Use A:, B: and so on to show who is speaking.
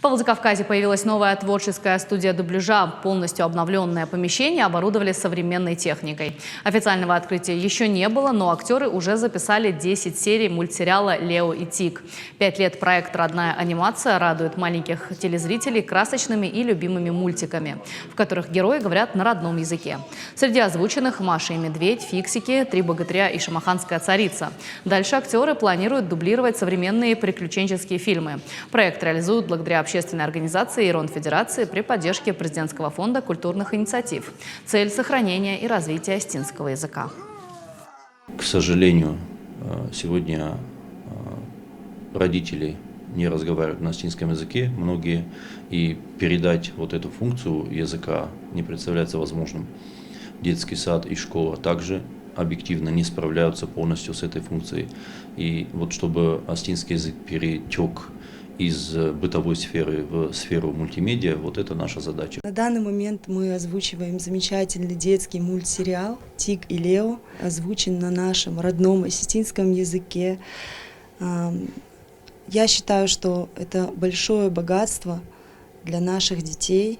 A: Во Владикавказе появилась новая творческая студия дубляжа. Полностью обновленное помещение оборудовали современной техникой. Официального открытия еще не было, но актеры уже записали 10 серий мультсериала «Лео и Тиг». 5 лет проект «Родная анимация» радует маленьких телезрителей красочными и любимыми мультиками, в которых герои говорят на родном языке. Среди озвученных «Маша и медведь», «Фиксики», «Три богатыря» и «Шамаханская царица». Дальше актеры планируют дублировать современные приключенческие фильмы. Проект реализуют благодаря общественной организации и Ронфедерации при поддержке Президентского фонда культурных инициатив. Цель – сохранения и развития остинского языка.
B: К сожалению, сегодня родители не разговаривают на остинском языке, многие, и передать вот эту функцию языка не представляется возможным. Детский сад и школа также объективно не справляются полностью с этой функцией. И вот чтобы остинский язык перетек из бытовой сферы в сферу мультимедиа, вот это наша задача.
C: На данный момент мы озвучиваем замечательный детский мультсериал «Тиг и Лео», озвучен на нашем родном осетинском языке. Я считаю, что это большое богатство для наших детей.